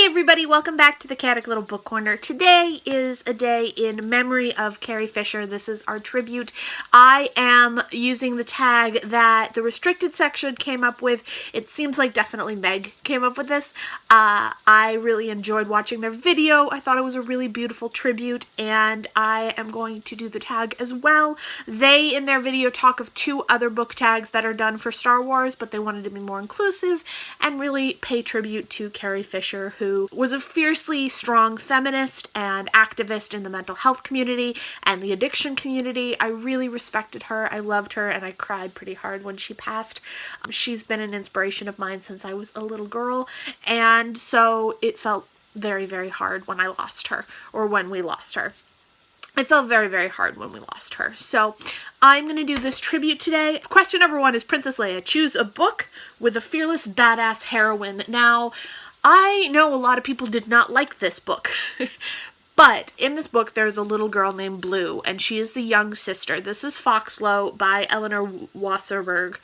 Hey everybody, welcome back to the Chaotic Little Book Corner. Today is a day in memory of Carrie Fisher. This is our tribute. I am using the tag that the restricted section came up with. It seems like definitely Meg came up with this. I really enjoyed watching their video. I thought it was a really beautiful tribute, and I am going to do the tag as well. They, in their video, talk of two other book tags that are done for Star Wars, but they wanted to be more inclusive and really pay tribute to Carrie Fisher, who was a fiercely strong feminist and activist in the mental health community and the addiction community. I really respected her. I loved her, and I cried pretty hard when she passed. She's been an inspiration of mine since I was a little girl, and so it felt very, very hard when I lost her, or when we lost her. It felt very, very hard when we lost her. So I'm going to do this tribute today. Question number 1 is Princess Leia. Choose a book with a fearless, badass heroine. Now, I know a lot of people did not like this book, but in this book there's a little girl named Blue, and she is the young sister. This is Foxlow by Eleanor Wasserberg,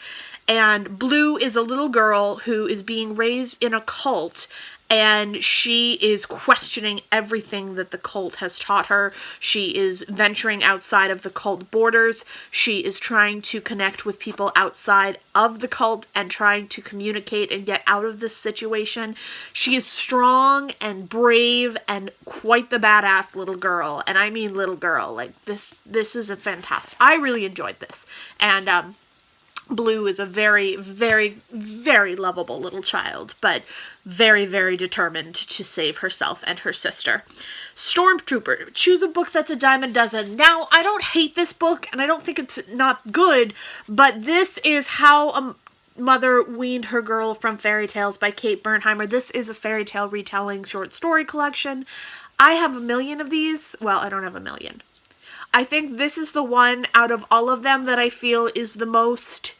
and Blue is a little girl who is being raised in a cult, and she is questioning everything that the cult has taught her. She is venturing outside of the cult borders. She is trying to connect with people outside of the cult and trying to communicate and get out of this situation. She is strong and brave and quite the badass little girl. And I mean little girl. Like, this is a fantastic. I really enjoyed this. And Blue is a very, very, very lovable little child, but very, very determined to save herself and her sister. Stormtrooper. Choose a book that's a dime a dozen. Now, I don't hate this book, and I don't think it's not good, but this is how a mother weaned her girl from fairy tales by Kate Bernheimer. This is a fairy tale retelling short story collection. I have a million of these. Well, I don't have a million. I think this is the one out of all of them that I feel is the most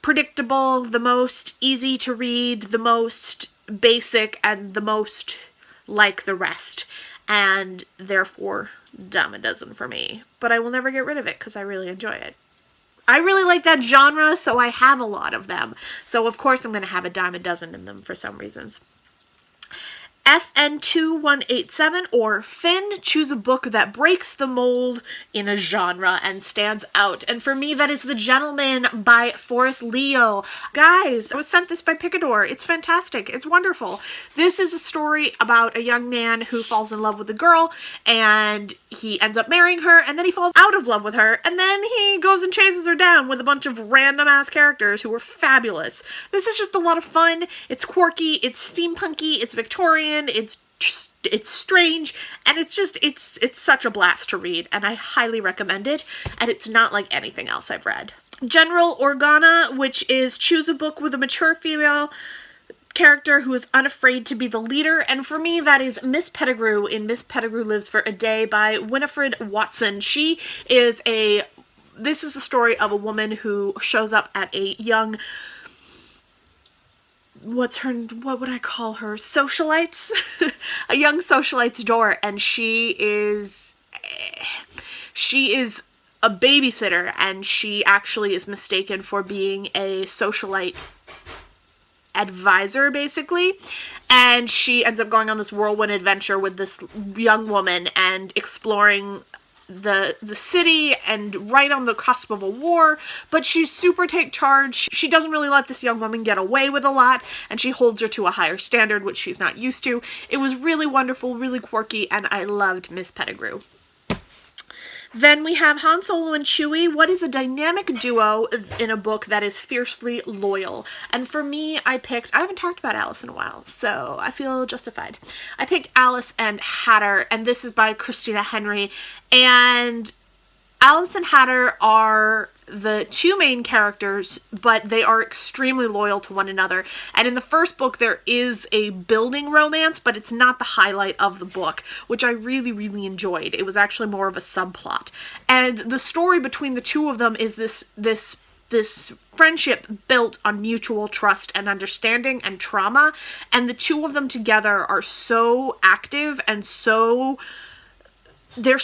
predictable, the most easy to read, the most basic, and the most like the rest. And therefore, dime a dozen for me. But I will never get rid of it because I really enjoy it. I really like that genre, so I have a lot of them. So of course I'm going to have a dime a dozen in them for some reasons. FN2187 or Finn. Choose a book that breaks the mold in a genre and stands out. And for me, that is The Gentleman by Forrest Leo. Guys, I was sent this by Picador. It's fantastic. It's wonderful. This is a story about a young man who falls in love with a girl, and he ends up marrying her, and then he falls out of love with her, and then he goes and chases her down with a bunch of random-ass characters who are fabulous. This is just a lot of fun. It's quirky, it's steampunky, it's Victorian, it's strange, and it's such a blast to read, and I highly recommend it, and it's not like anything else I've read. General Organa, which is choose a book with a mature female character who is unafraid to be the leader, and for me that is Miss Pettigrew in Miss Pettigrew Lives for a Day by Winifred Watson. This is a story of a woman who shows up at a young, what would I call her? Socialites? A young socialite's door, and she is a babysitter, and she actually is mistaken for being a socialite advisor, basically, and she ends up going on this whirlwind adventure with this young woman and exploring the city and right on the cusp of a war, but she's super take charge. She doesn't really let this young woman get away with a lot, and she holds her to a higher standard, which she's not used to. It was really wonderful, really quirky, and I loved Miss Pettigrew. Then we have Han Solo and Chewie. What is a dynamic duo in a book that is fiercely loyal? And for me, I haven't talked about Alice in a while, so I feel justified. I picked Alice and Hatter, and this is by Christina Henry. And Alice and Hatter are the two main characters, but they are extremely loyal to one another. And in the first book, there is a building romance, but it's not the highlight of the book, which I really, really enjoyed. It was actually more of a subplot. And the story between the two of them is this friendship built on mutual trust and understanding and trauma. And the two of them together are so active and they're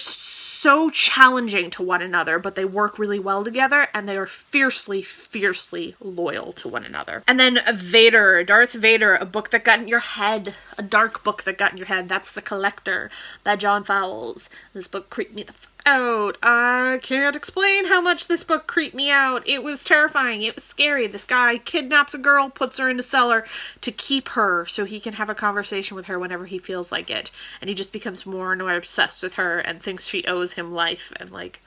so challenging to one another, but they work really well together, and they are fiercely, fiercely loyal to one another. And then Vader, Darth Vader, a book that got in your head, a dark book that got in your head. That's The Collector by John Fowles. This book creeped me the fuck out. I can't explain how much this book creeped me out. It was terrifying. It was scary. This guy kidnaps a girl, puts her in a cellar to keep her so he can have a conversation with her whenever he feels like it. And he just becomes more and more obsessed with her and thinks she owes him life. And like,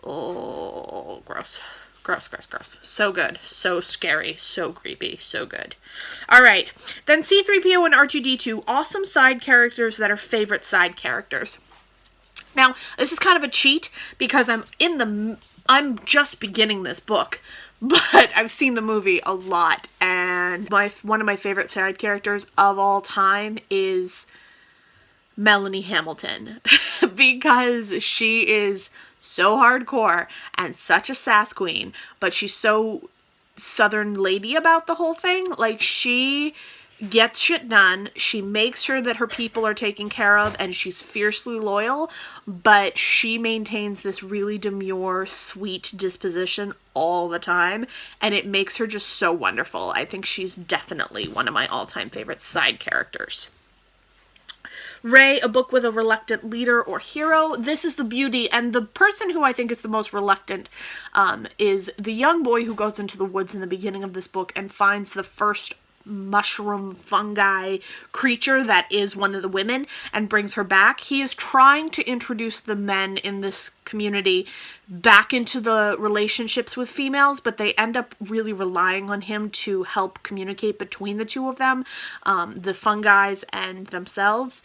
oh, gross. Gross, gross, gross. So good. So scary. So creepy. So good. All right. Then C3PO and R2D2, awesome side characters that are favorite side characters. Now, this is kind of a cheat because I'm just beginning this book, but I've seen the movie a lot, and one of my favorite side characters of all time is Melanie Hamilton because she is so hardcore and such a sass queen, but she's so Southern lady about the whole thing. Like, she gets shit done, she makes sure that her people are taken care of, and she's fiercely loyal, but she maintains this really demure, sweet disposition all the time, and it makes her just so wonderful. I think she's definitely one of my all-time favorite side characters. Rey, a book with a reluctant leader or hero. This is the beauty, and the person who I think is the most reluctant is the young boy who goes into the woods in the beginning of this book and finds the first mushroom fungi creature that is one of the women and brings her back. He is trying to introduce the men in this community back into the relationships with females, but they end up really relying on him to help communicate between the two of them, the fungi and themselves.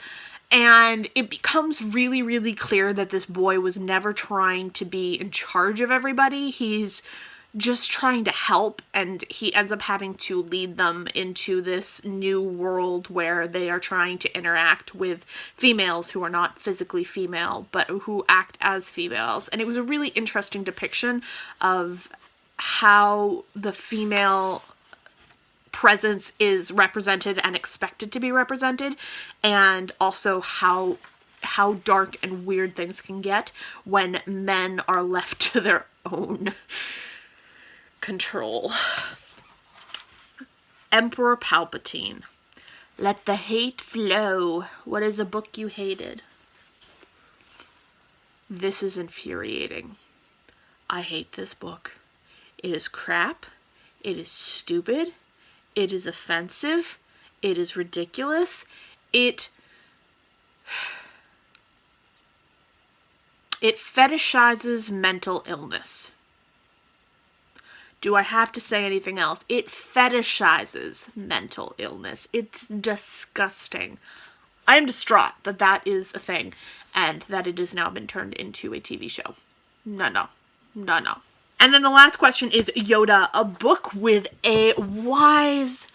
And it becomes really, really clear that this boy was never trying to be in charge of everybody. He's just trying to help, and he ends up having to lead them into this new world where they are trying to interact with females who are not physically female, but who act as females. And it was a really interesting depiction of how the female presence is represented and expected to be represented, and also how dark and weird things can get when men are left to their own control. Emperor Palpatine. Let the hate flow. What is a book you hated? This is infuriating. I hate this book. It is crap. It is stupid. It is offensive. It is ridiculous. It fetishizes mental illness. Do I have to say anything else? It fetishizes mental illness. It's disgusting. I am distraught that that is a thing and that it has now been turned into a TV show. No. And then the last question is Yoda, a book with a wise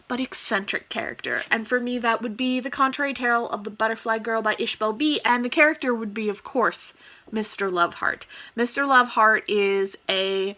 but eccentric character. And for me, that would be The Contrary Tale of the Butterfly Girl by Ishbel B. And the character would be, of course, Mr. Loveheart. Mr. Loveheart is a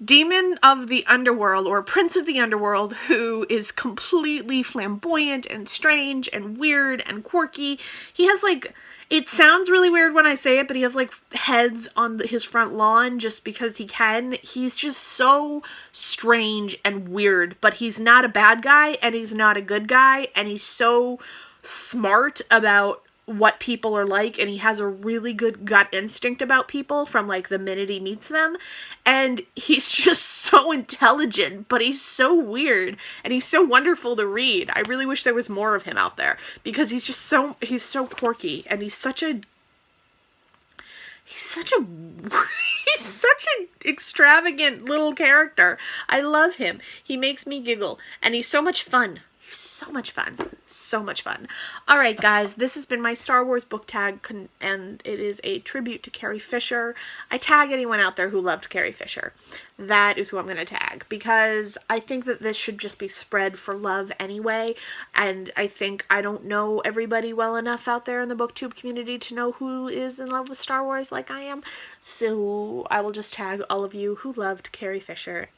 demon of the underworld, or prince of the underworld, who is completely flamboyant and strange and weird and quirky. He has like, it sounds really weird when I say it, but he has like heads on his front lawn just because he can. He's just so strange and weird, but he's not a bad guy and he's not a good guy, and he's so smart about what people are like, and he has a really good gut instinct about people from like the minute he meets them, and he's just so intelligent, but he's so weird, and he's so wonderful to read. I really wish there was more of him out there, because he's so quirky, and he's such an extravagant little character. I love him. He makes me giggle, and he's so much fun. So much fun. All right, guys, this has been my Star Wars book tag, and it is a tribute to Carrie Fisher. I tag anyone out there who loved Carrie Fisher. That is who I'm going to tag, because I think that this should just be spread for love anyway, and I think I don't know everybody well enough out there in the booktube community to know who is in love with Star Wars like I am, so I will just tag all of you who loved Carrie Fisher.